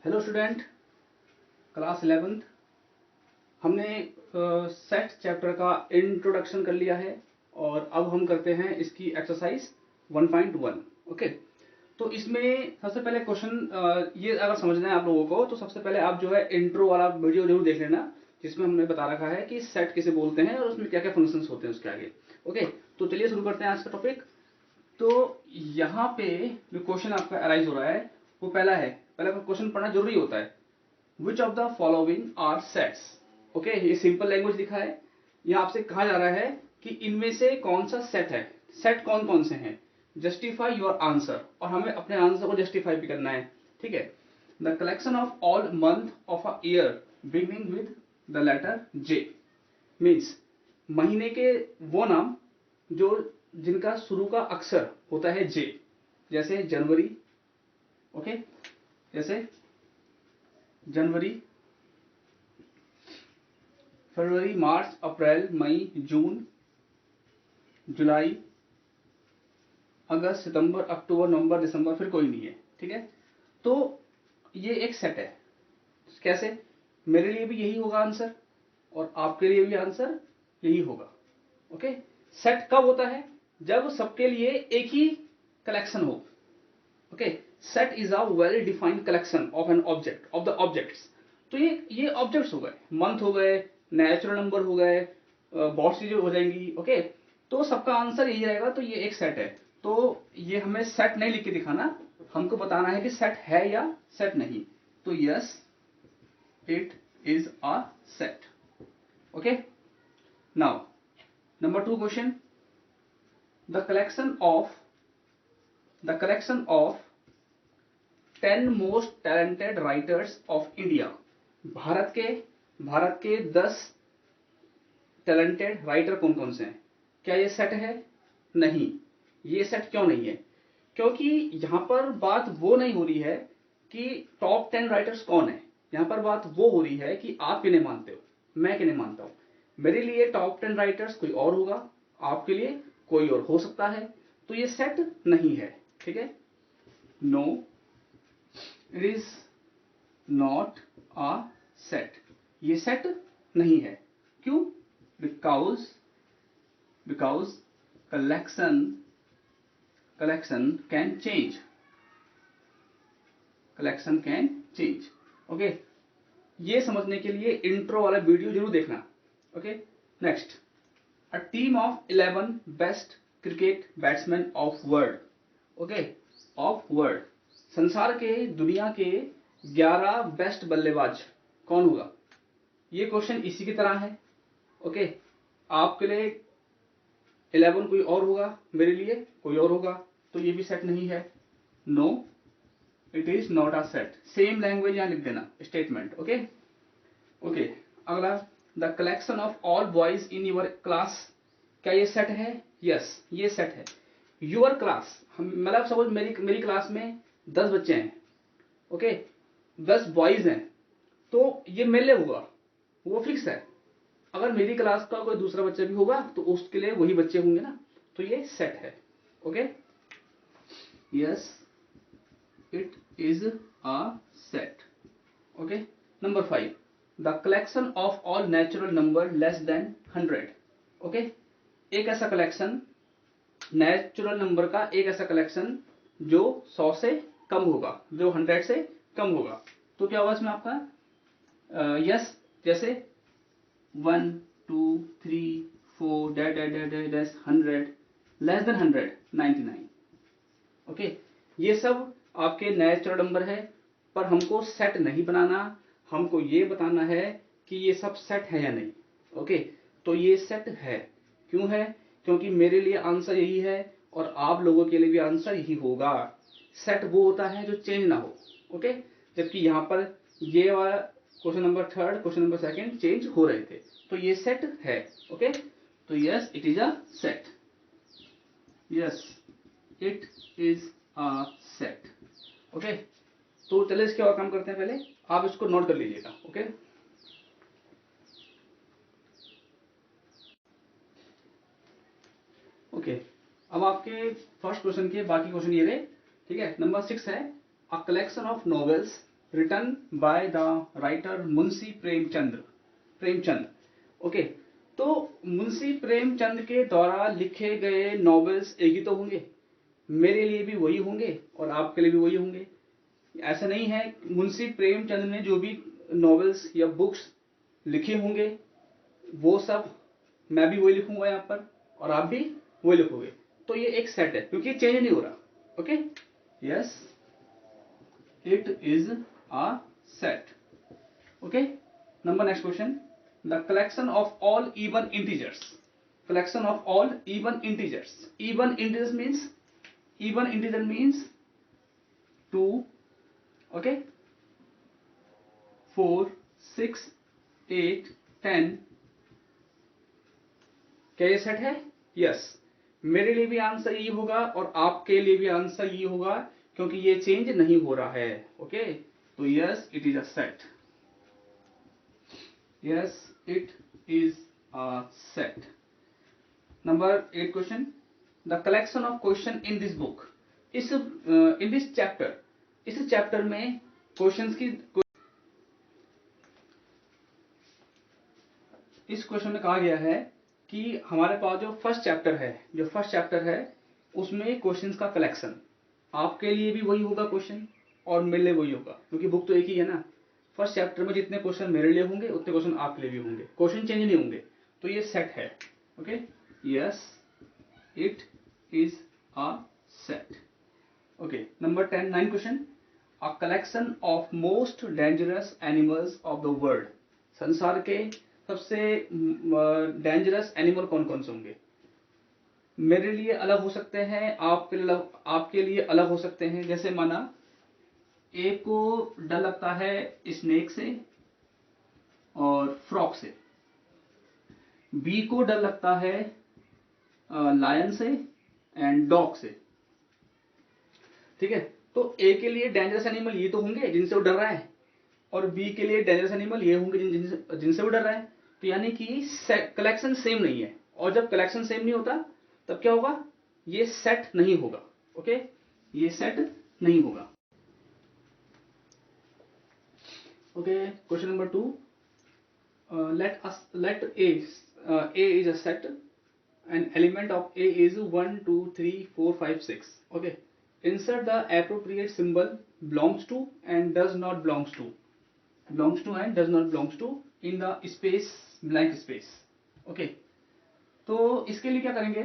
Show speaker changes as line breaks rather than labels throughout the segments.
Hello student, class 11th हमने set chapter का introduction कर लिया है और अब हम करते हैं इसकी एक्सरसाइज 1.1। ओके, तो इसमें सबसे पहले क्वेश्चन ये अगर समझना है आप लोगों को तो सबसे पहले आप जो है इंट्रो वाला वीडियो जरूर देख लेना, जिसमें हमने बता रखा है कि सेट किसे बोलते हैं और उसमें क्या क्या फंक्शंस होते हैं उसके आगे। ओके, तो चलिए शुरू करते हैं आज का टॉपिक। तो यहाँ पे जो क्वेश्चन आपका अराइज हो रहा है वो पहला क्वेश्चन पढ़ना जरूरी होता है। Which of the following are sets. Okay, ये सिंपल लैंग्वेज लिखा है। यहाँ आपसे कहा जा रहा है कि इनमें से कौन सा सेट है, सेट कौन कौन से हैं। जस्टिफाई योर आंसर, और हमें अपने आंसर को जस्टिफाई भी करना है। ठीक है। The collection of all month of a year beginning with the letter J means महीने के वो नाम जो जिनका शुरू का अक्षर होता है जे, जैसे जनवरी। ओके, जैसे जनवरी, फरवरी, मार्च, अप्रैल, मई, जून, जुलाई, अगस्त, सितंबर, अक्टूबर, नवंबर, दिसंबर, फिर कोई नहीं है। ठीक है, तो ये एक सेट है। कैसे? मेरे लिए भी यही होगा आंसर और आपके लिए भी आंसर यही होगा। ओके, सेट कब होता है? जब सबके लिए एक ही कलेक्शन हो। Okay, set is a well defined collection of an object of the objects. तो ये ऑब्जेक्ट्स हो गए, मंथ हो गए, नेचुरल नंबर हो गए, बहुत चीजें हो जाएंगी। ओके, तो सबका आंसर यही रहेगा। तो ये एक सेट है। तो ये हमें सेट नहीं लिख के दिखाना, हमको बताना है कि सेट है या सेट नहीं। तो yes, it is a set. Okay, now number 2 question. The collection of 10 most talented writers of India. Bharat के 10 टैलेंटेड राइटर कौन कौन से हैं? क्या ये सेट है? नहीं। ये सेट क्यों नहीं है? क्योंकि यहां पर बात वो नहीं हो रही है कि टॉप 10 राइटर्स कौन है। यहां पर बात वो हो रही है कि आप किन्हें मानते हो, मैं किन्हें मानता हूं। मेरे लिए टॉप 10 राइटर्स कोई और होगा, आपके लिए कोई और हो सकता है। तो ये सेट नहीं है। ठीक है, no, it is not a set. ये सेट नहीं है। क्यों? Because collection can change, collection can change। Okay, ये समझने के लिए इंट्रो वाला वीडियो जरूर देखना। Okay, next. A team of 11 best cricket batsman of world. Okay, of world, संसार के, दुनिया के 11 बेस्ट बल्लेबाज कौन होगा? ये क्वेश्चन इसी की तरह है। ओके, आपके लिए 11 कोई और होगा, मेरे लिए कोई और होगा। तो ये भी सेट नहीं है। No, it is not a set. Same language यहां लिख देना, स्टेटमेंट। ओके ओके, अगला। The collection of all boys in your class. क्या ये सेट है? यस, ये सेट है। यूर क्लास, मतलब सपोज मेरी क्लास में 10 बच्चे हैं। ओके, 10 बॉयज हैं, तो ये मेरे लिए होगा, वो फिक्स है। अगर मेरी क्लास का कोई दूसरा बच्चा भी होगा तो उसके लिए वही बच्चे होंगे ना। तो ये सेट है। Okay, yes, it is a set. Okay, number 5। The collection of all natural number less then 100। Okay, एक ऐसा कलेक्शन, नेचुरल नंबर का एक ऐसा कलेक्शन जो 100 से कम होगा, जो 100 से कम होगा। तो क्या होगा इसमें आपका? यस, जैसे 1 2 3 4 डैश 100, लेस देन 100 99। ओके, ये सब आपके नेचुरल नंबर है, पर हमको सेट नहीं बनाना, हमको ये बताना है कि ये सब सेट है या नहीं। ओके, तो ये सेट है। क्यों है? क्योंकि मेरे लिए आंसर यही है और आप लोगों के लिए भी आंसर यही होगा। सेट वो होता है जो चेंज ना हो। ओके, जबकि यहां पर ये वाला question number 3, question number 2 change हो रहे थे। तो ये सेट है। ओके, तो yes, it is a set. Yes, it is a set. Okay, तो चलिए इसके और काम करते हैं। पहले आप इसको नोट कर लीजिएगा। ओके, ओके, अब आपके फर्स्ट क्वेश्चन के बाकी क्वेश्चन ये रहे। ठीक है, नंबर 6 है a collection of novels written by the writer Munshi Premchand. Okay, तो मुंशी प्रेमचंद के द्वारा लिखे गए नॉवेल्स एक ही तो होंगे, मेरे लिए भी वही होंगे और आपके लिए भी वही होंगे। ऐसा नहीं है, मुंशी प्रेमचंद ने जो भी नॉवेल्स या बुक्स लिखे होंगे वो सब मैं भी वही लिखूंगा यहाँ पर और आप भी वही लिखोगे, तो ये एक सेट है क्योंकि चेंज नहीं हो रहा। Okay, yes, it is a set. Okay, number next question, the collection of all even integers. Collection of all even integers. Even integer means 2, okay, 4, 6, 8, 10। क्या ये सेट है? यस, मेरे लिए भी आंसर ये होगा और आपके लिए भी आंसर ये होगा क्योंकि ये चेंज नहीं हो रहा है। ओके, तो yes, it is a set. Yes, it is a set. Number 8 question, the collection of question in this book. In this chapter, इस चैप्टर में क्वेश्चंस की, इस क्वेश्चन में कहा गया है कि हमारे पास जो फर्स्ट चैप्टर है उसमें क्वेश्चंस का कलेक्शन, आपके लिए भी वही होगा क्वेश्चन और मेरे लिए वही होगा क्योंकि बुक तो एक ही है ना। फर्स्ट चैप्टर में जितने क्वेश्चन मेरे लिए होंगे उतने क्वेश्चन आपके लिए भी होंगे, क्वेश्चन चेंज नहीं होंगे, तो ये सेट है। Okay, yes, it is a set. Okay, number 10 9 question, a collection of most dangerous animals of the world. संसार के सबसे डेंजरस एनिमल कौन कौन से होंगे? मेरे लिए अलग हो सकते हैं, आपके लिए अलग हो सकते हैं। जैसे माना ए को डर लगता है स्नेक से और फ्रॉग से, बी को डर लगता है लायन से एंड डॉग से। ठीक है, तो ए के लिए डेंजरस एनिमल ये तो होंगे जिनसे वो डर रहा है और बी के लिए डेंजरस एनिमल ये होंगे जिनसे वो डर रहा है। तो यानी कि कलेक्शन सेम नहीं है, और जब कलेक्शन सेम नहीं होता तब क्या होगा? ये सेट नहीं होगा। ओके, ये सेट नहीं होगा। Okay, question number 2, let a is a set and element of a is 1 2 3 4 5 6. Okay, insert the appropriate symbol belongs to and does not belongs to in the space, blank space. Okay, तो इसके लिए क्या करेंगे?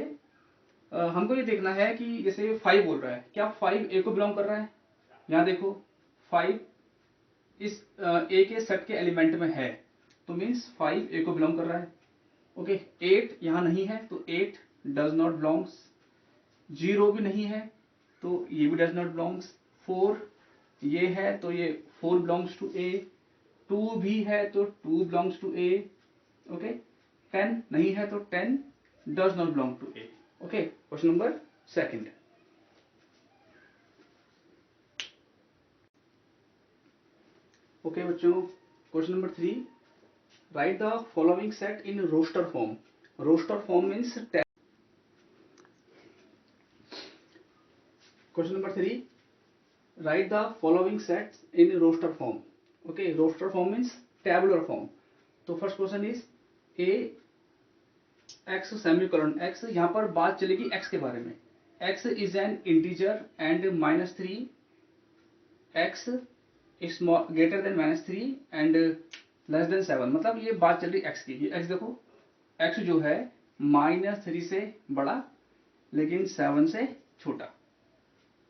हमको ये देखना है कि जैसे 5 बोल रहा है, क्या 5 ए को बिलोंग कर रहा है? यहाँ देखो 5 इस ए के सेट के एलिमेंट में है, तो मीन्स 5 ए को बिलोंग कर रहा है। ओके, 8 यहाँ नहीं है तो 8 डज नॉट बिलोंग्स, 0 भी नहीं है तो ये भी डज नॉट बिलोंग्स, 4 ये है तो ये 4 बिलोंग्स टू ए, 2 भी है तो 2 बिलोंग्स टू ए। ओके, 10 नहीं है तो 10 does not belong to A. Okay, question number 2। Okay बच्चों, question number 3, write the following set in roster form. Roster form means, question number 3, write the following sets in roster form. Okay, roster form means tabular form. तो first question is A x semicolon x, यहां पर बात चलेगी x के बारे में। X is an integer and -3 x small greater then -3 and less than 7, मतलब ये बात चल रही एक्स की। एक्स देखो, एक्स जो है -3 से बड़ा लेकिन 7 से छोटा।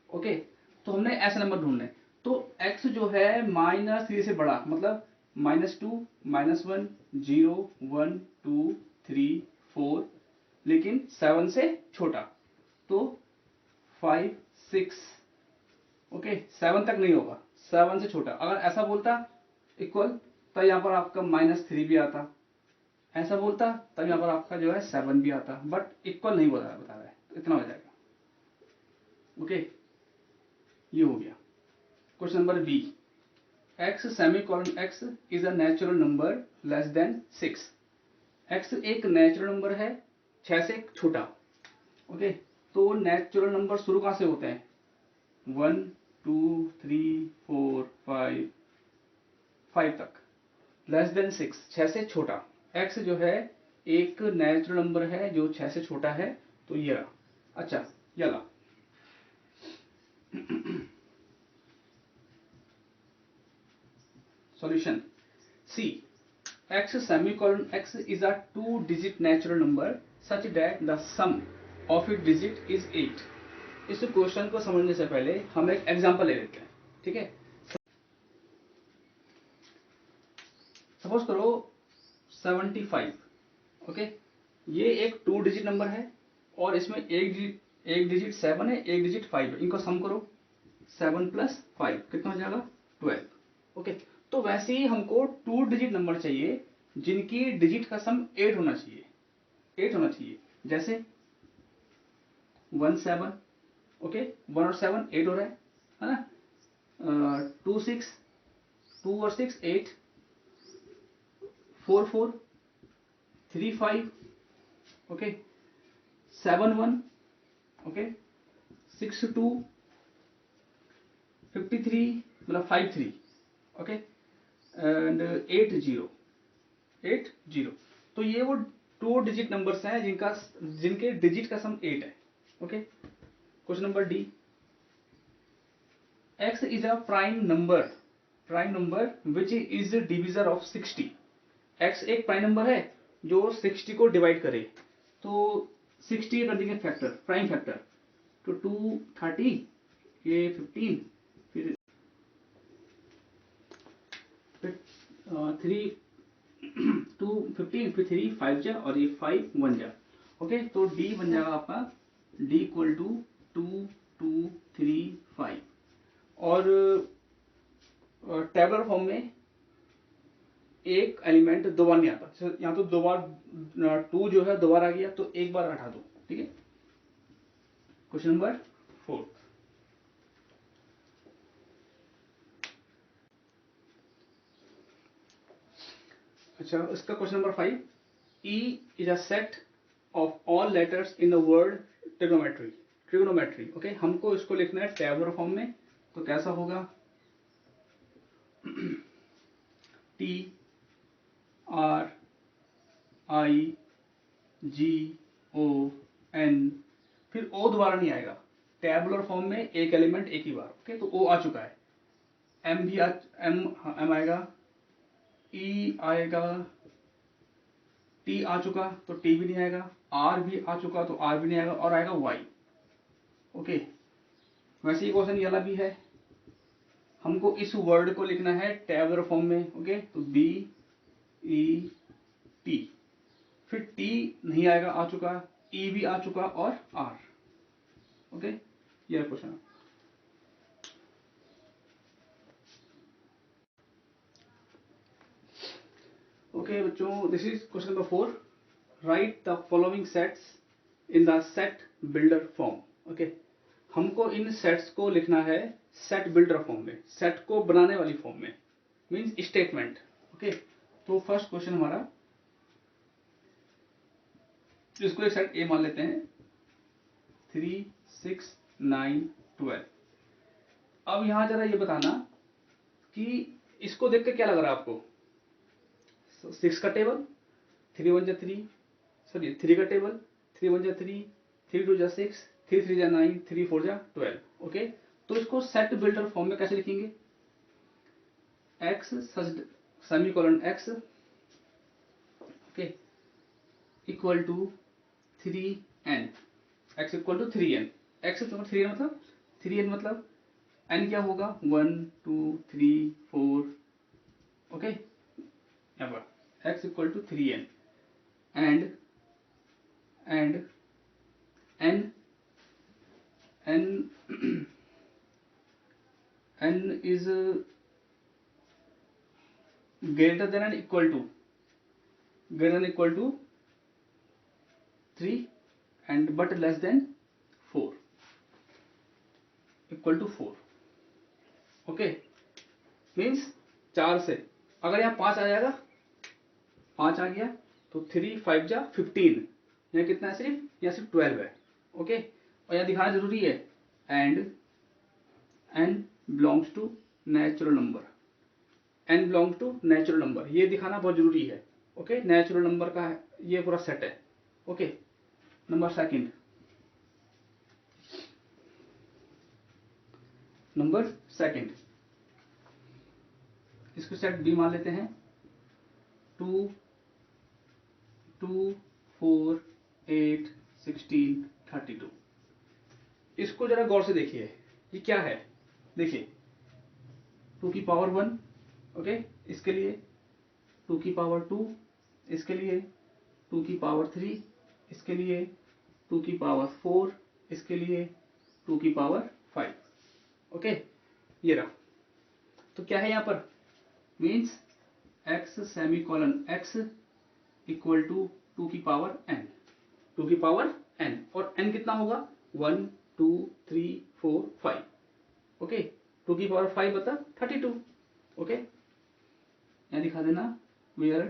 ओके, तो हमने ऐसा नंबर ढूंढना है, तो एक्स जो है -3 से बड़ा मतलब -2 -1 0 1 2 3 4, लेकिन 7 से छोटा तो 5 6। ओके, 7 तक नहीं होगा, 7 से छोटा। अगर ऐसा बोलता इक्वल तो यहाँ पर आपका -3 भी आता, ऐसा बोलता तब यहाँ पर आपका जो है 7 भी आता, बट इक्वल नहीं बता रहा है, तो इतना हो जाएगा। ओके, ये हो गया। Question number B, x semicolon x is a natural number less than 6। X एक नेचुरल नंबर है 6 से छोटा। ओके, तो नेचुरल नंबर शुरू कहां से होते हैं? 1 2 3 4 5 5 तक, लेस देन 6 6 से छोटा। x जो है एक नेचुरल नंबर है जो 6 से छोटा है, तो ये रहा। अच्छा यला solution C x semicolon x is a 2-digit natural number such that the sum of its digit is 8। इस क्वेश्चन को समझने से पहले हम एक एग्जांपल ले लेते हैं, ठीक है। सपोज करो 75, ओके। ये एक 2-डिजिट नंबर है और इसमें एक डिजिट 7 है, एक डिजिट 5 है। इनको सम करो, 7 + 5 कितना हो जाएगा 12, ओके। तो वैसे ही हमको 2-डिजिट नंबर चाहिए जिनकी डिजिट का सम 8 होना चाहिए, 8 होना चाहिए। जैसे 1 7, ओके, 1 और 7 8 हो रहा है ना। 2 6, 2 और 6 8, 4 4, 3 5, ओके, 7 1, ओके, 6 2, 53 मतलब 53, ओके, एंड 8 0, 8 0। तो ये वो 2-डिजिट नंबर्स हैं जिनके डिजिट का सम 8 है, okay. Question number D, x is a prime number which is divisor of 60। x एक प्राइम नंबर है जो 60 को डिवाइड करे, तो 60 कर देंगे फैक्टर, प्राइम फैक्टर। तो 2 30, ये 15, फिर 3 2 15, फिर 3 5 जा और ये 5 1 जा, ओके। तो डी बन जाएगा आपका डी इक्वल टू 2 2 3 5। और टेबलर फॉर्म में एक एलिमेंट दो बार नहीं आता, यहाँ तो 2 बार 2 जो है 2 बार आ गया, तो एक बार हटा दो, ठीक है। क्वेश्चन नंबर 4, अच्छा इसका question number 5, E is a set of all letters in the word trigonometry, okay. हमको इसको लिखना है टेबलर फॉर्म में, तो कैसा होगा T R I G O N, फिर O दोबारा नहीं आएगा। टेबुलर फॉर्म में एक एलिमेंट एक ही बार, ओके। तो O आ चुका है, M भी M आएगा, E आएगा, T आ चुका तो T भी नहीं आएगा, R भी आ चुका तो R भी नहीं आएगा, और आएगा Y, ओके। वैसे ही क्वेश्चन ये वाला भी है, हमको इस वर्ड को लिखना है टेबुलर फॉर्म में, ओके। तो B E T, फिर T नहीं आएगा, आ चुका, E भी आ चुका और R, ओके। ये क्वेश्चन। ओके बच्चों, this is question number 4। Right the following sets in the set builder form, okay. हमको इन सेट्स को लिखना है सेट बिल्डर फॉर्म में, सेट को बनाने वाली फॉर्म में, मीन्स स्टेटमेंट, ओके। तो फर्स्ट क्वेश्चन हमारा, इसको एक सेट ए मान लेते हैं, 3 6 9 12। अब यहां जरा ये बताना कि इसको देख के क्या लग रहा है आपको, 6 का टेबल, 3 1 जा 3, सॉरी 3 का टेबल, 3 1 जा 3, 3 2 जा 6, 3 3 जा 9, 3 4 जा 12, ओके। तो इसको सेट बिल्डर फॉर्म में कैसे लिखेंगे, x semicolon x, okay, equal to 3n, x equal to 3n, x तो 3n मतलब 3n मतलब n क्या होगा 1 2 3 4, ओके। यहाँ पर x equal to 3n and n n is greater than and equal to 3 and but less than 4, equal to 4, okay. Means 4 से अगर यहाँ 5 आ जाएगा, 5 आ गया तो 3 5 जा 15, यहाँ कितना है, यहाँ सिर्फ 12 है, ओके। और यहाँ दिखाना जरूरी है, and n belongs to natural number, n belong to natural number, ये दिखाना बहुत जरूरी है। ओके, नेचुरल नंबर का ये पूरा सेट है। ओके, नंबर सेकंड, इसको सेट बी मान लेते हैं। 2 2 4 8 16 32। इसको जरा गौर से देखिए, ये क्या है। देखिए 2 की पावर 1, ओके, इसके लिए 2 की पावर 2, इसके लिए 2 की पावर 3, इसके लिए 2 की पावर 4, इसके लिए 2 की पावर 5। ओके, ये रहा। तो क्या है यहाँ पर, means x semicolon x equal to 2 की पावर n, 2 की पावर n, और n कितना होगा 1 2 3 4 5। ओके, 2 की पावर 5 बता 32। ओके, यहाँ दिखा देना, where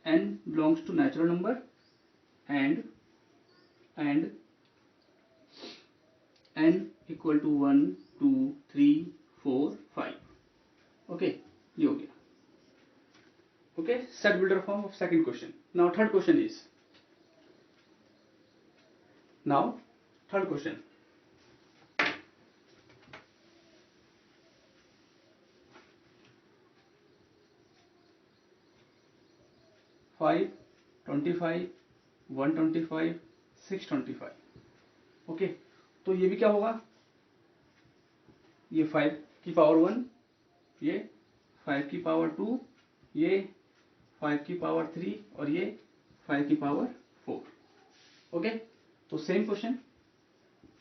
n belongs to natural number and n equal to 1 2 3 4 5। Okay, ये हो गया। Okay, set builder form of second question. Now third question is, third question, 5 25 125 625। Okay, तो ये भी क्या होगा, ये 5 की पावर 1, ये 5 की पावर 2, ये 5 की पावर 3, और ये 5 की पावर 4। ओके, तो same question,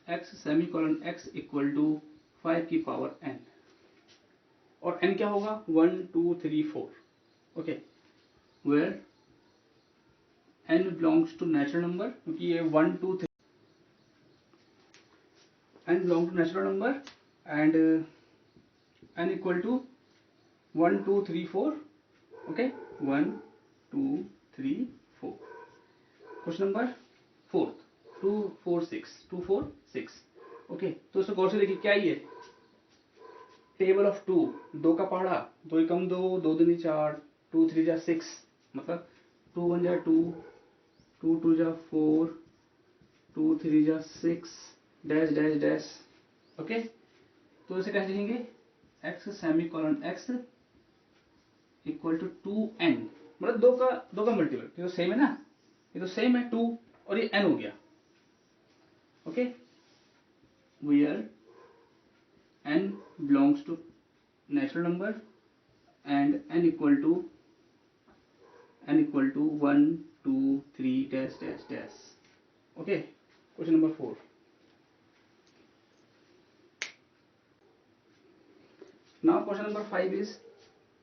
x semicolon x equal to 5 की पावर n, और n क्या होगा 1 2 3 4। Okay, where n belongs to natural number, क्योंकि ये 1 2 3 n belong to natural number and n equal to 1 2 3 4। Okay, 1 2 3 4। Question number fourth, 2 4 6 2 4 6। Okay, तो इसको गौर से देखिए, क्या ये टेबल ऑफ 2, 2 का पहाड़ा, 2 एकम 2 2 दूनी 4 2 3 जा 6, मतलब 2 1 जा 2 2 2 जा 4 2 3 जा 6 डैश डैश डैश। ओके, तो इसे कैसे लिखेंगे, x semicolon x equal to 2n, मतलब 2 का मल्टीपल, ये तो सेम है ना, ये तो सेम है 2 और ये n हो गया। Okay, where n belongs to natural number and n equal to 1 2 3 dash dash dash। okay, question number 4। now question number 5 is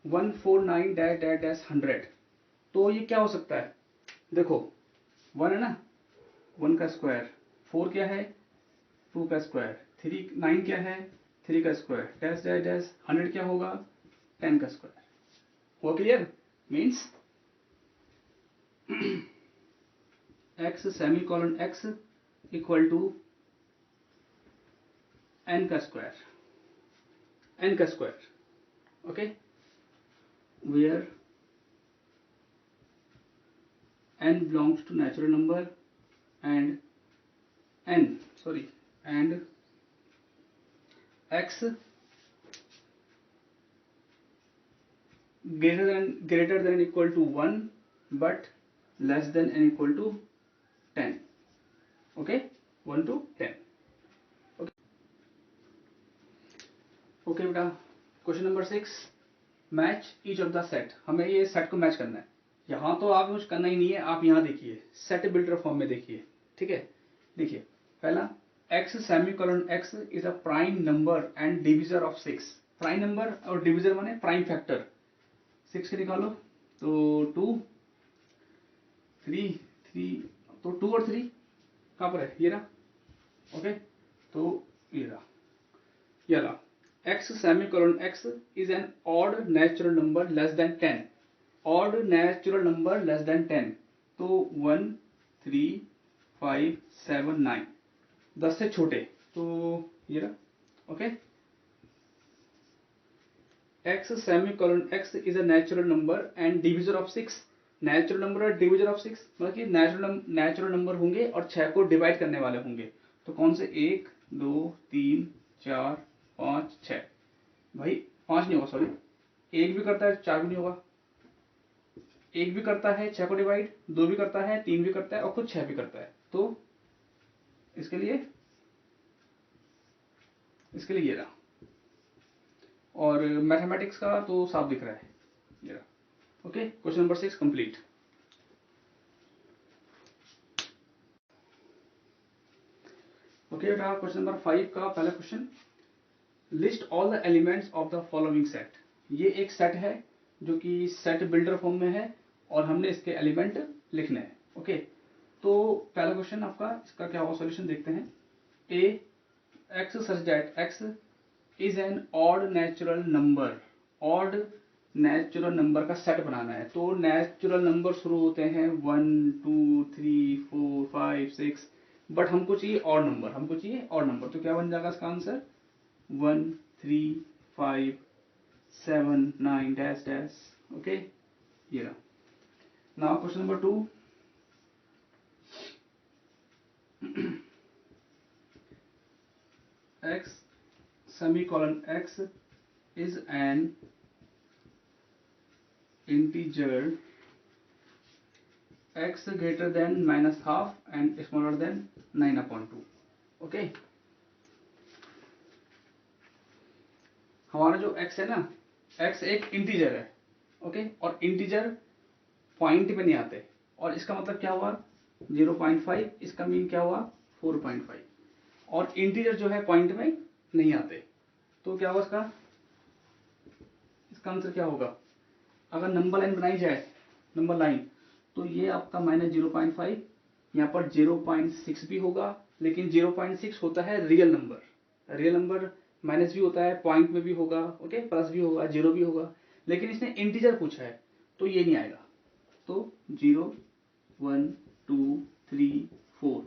149 dash dash dash 100। तो ये क्या हो सकता है, देखो 1 है ना, 1 का स्क्वायर, 4 क्या है 2 का स्क्वायर, 3 9 क्या है 3 का स्क्वायर डैश डैश डैश, 100 क्या होगा 10 का स्क्वायर। वो clear, means x semicolon x equal to n का square, okay, where n belongs to natural number and x greater than equal to 1 but less than and equal to 10। okay, 1 to 10। Okay बेटा, question number 6, match each of the set. हमें ये set को match करना है। यहाँ तो आप कुछ करना ही नहीं है, आप यहाँ देखिए सेट बिल्डर फॉर्म में देखिए, ठीक है। देखिए पहला, x semicolon x is a prime number and divisor of 6। Prime number और डिविजर माने प्राइम फैक्टर। 6 के निकालो तो 2 3 3, तो 2 और 3 कहाँ पर है, ये रहा। ओके, तो ये रहा x semicolon x is an odd natural number less than 10। odd natural number less than 10, तो 1 3 5 7 9, 10 से छोटे, तो ये रहा। Okay, x semicolon x is a natural number and divisor of 6। Natural number और डिविजर ऑफ 6 मतलब कि natural number होंगे और 6 को डिवाइड करने वाले होंगे। तो कौन से 1 2 3 4 5 6। भाई 5 नहीं होगा, सॉरी, 1 भी करता है 4 भी नहीं होगा। 1 भी करता है 6 को डिवाइड, 2 भी करता है, 3 भी करता है और खुद 6 भी करता है। तो इसके लिए ये रहा। और मैथमेटिक्स का तो साफ दिख रहा है ये रहा। Okay, question number 6 complete. Okay बेटा, क्वेश्चन नंबर 5 का पहला question, list all the elements of the following set. ये एक सेट है जो कि सेट बिल्डर फॉर्म में है और हमने इसके एलिमेंट लिखने हैं। ओके, तो पहला क्वेश्चन आपका इसका क्या होगा, सॉल्यूशन देखते हैं। A x such that x is an odd natural number. Odd natural number का सेट बनाना है। तो नेचुरल नंबर शुरू होते हैं 1 2 3 4 5 6, बट हमको चाहिए ऑड नंबर। तो क्या बन जाएगा इसका आंसर 1 3 5 7 9 डैश डैश। ओके, ये रहा। Now question number 2, x semicolon x is an integer x greater than minus half and smaller than 9/2। Okay, हमारा जो x है ना, x एक इंटीजर है। ओके, और इंटीजर पॉइंट पे नहीं आते, और इसका मतलब क्या हुआ 0.5, इसका मीन क्या हुआ 4.5, और इंटीजर जो है पॉइंट में नहीं आते। तो क्या होगा इसका आंसर क्या होगा। अगर नंबर लाइन बनाई जाए, नंबर लाइन, तो ये आपका -0.5, यहाँ पर 0.6 भी होगा, लेकिन 0.6 होता है रियल नंबर माइनस भी होता है, पॉइंट में भी होगा, ओके, प्लस भी होगा, जीरो भी होगा, लेकिन इसने इंटीजर पूछा है तो ये नहीं आएगा। तो 0 1 2 3 4,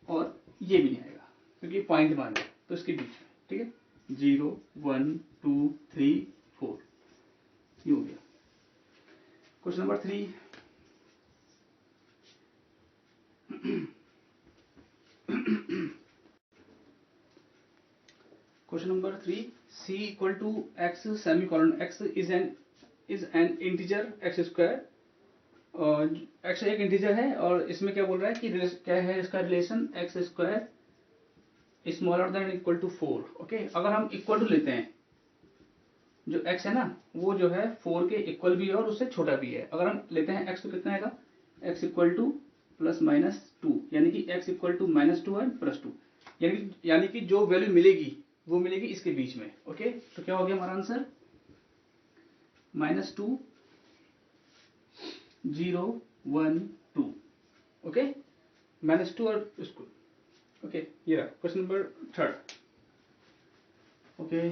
और ये भी नहीं आएगा क्योंकि पॉइंट मांगे, तो इसके बीच में, ठीक है, 0 1 2 3 4, ये हो गया। Question number 3, question number 3, c equal to x semicolon x is an integer x square. x एक इंटीजर है और इसमें क्या बोल रहा है कि क्या है इसका relation, x square smaller then equal to 4। Okay, अगर हम इक्वल टू लेते हैं, जो x है ना वो जो है 4 के इक्वल भी है और उससे छोटा भी है। अगर हम लेते हैं x तो कितना आएगा, x equal two plus minus 2, यानी कि x इक्वल टू -2 एंड +2, यानी कि जो वैल्यू मिलेगी वो मिलेगी इसके बीच में। ओके, तो क्या हो गया हमारा आंसर -2 0 1 2। ओके, -2 और इसको। ओके, ये रहा question number 3। Okay,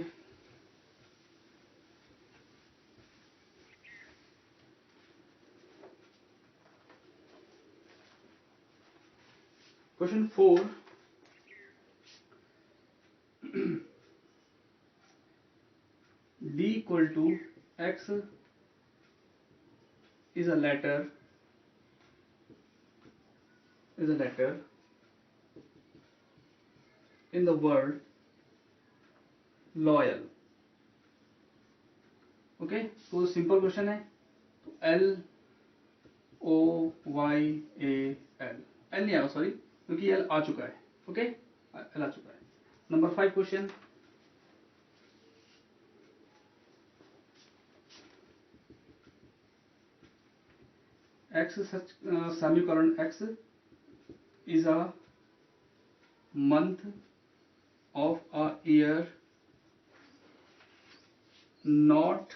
question 4, d इक्वल to x is a letter in the word loyal। ओके, तो सिंपल क्वेश्चन है। तो LOYAL, एल नहीं आया, सॉरी, क्योंकि एल आ चुका है। ओके, एल आ चुका है। Number 5 question, x semicolon x is a month of a year not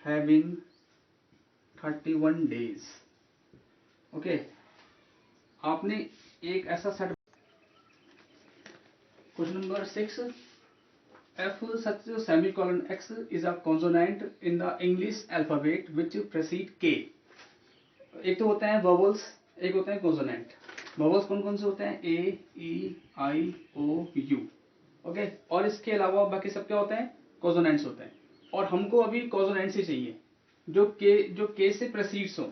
having 31 days। Okay, आपने एक ऐसा set. Question number 6, f such semicolon x is a consonant in the English alphabet which precede k। एक तो होते हैं verbals, एक होते हैं consonant। वोवल्स कौन कौन से होते हैं? ए, ई, आई, ओ, यू। ओके, और इसके अलावा बाकी सब क्या होते हैं? कॉन्सोनेंट्स होते हैं। और हमको अभी कॉन्सोनेंट्स ही चाहिए जो के से प्रेसीड्स हो,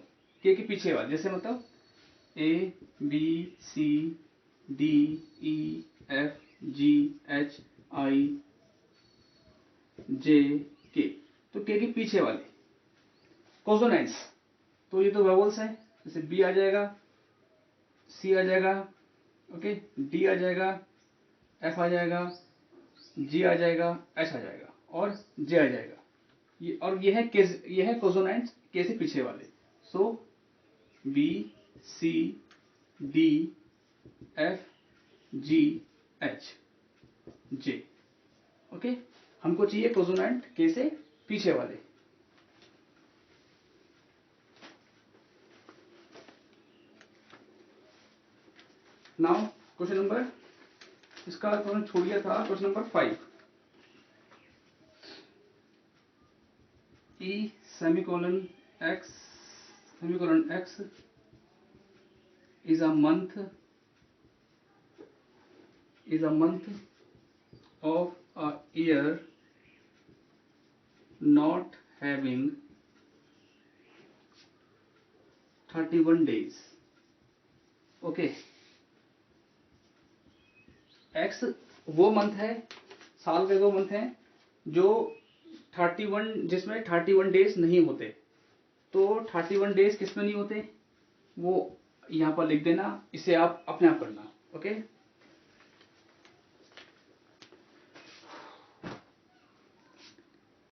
के पीछे वाले, जैसे मतलब ए, बी, सी, डी, ई, एफ, जी, एच, आई, जे, के। तो के पीछे वाले कॉन्सोनेंट्स, तो ये तो वेवल्स हैं, जैसे बी आ जाएगा, सी आ जाएगा, ओके, डी आ जाएगा, एफ आ जाएगा, जी आ जाएगा, एच आ जाएगा और जे आ जाएगा। ये और ये है कॉन्सोनेंट्स के से पीछे वाले। सो बी, सी, डी, एफ, जी, एच, जे। ओके, हमको चाहिए कॉन्सोनेंट के से पीछे वाले। नाउ क्वेश्चन नंबर, इसका थोड़ा छोड़ दिया था, question number 5। E semicolon x semicolon x is a month of a year not having 31 days. Okay, x वो मंथ है, साल के वो मंथ हैं जो 31, जिसमें 31 डेज नहीं होते। तो 31 डेज किसमें नहीं होते, वो यहाँ पर लिख देना, इसे आप अपने आप करना। ओके,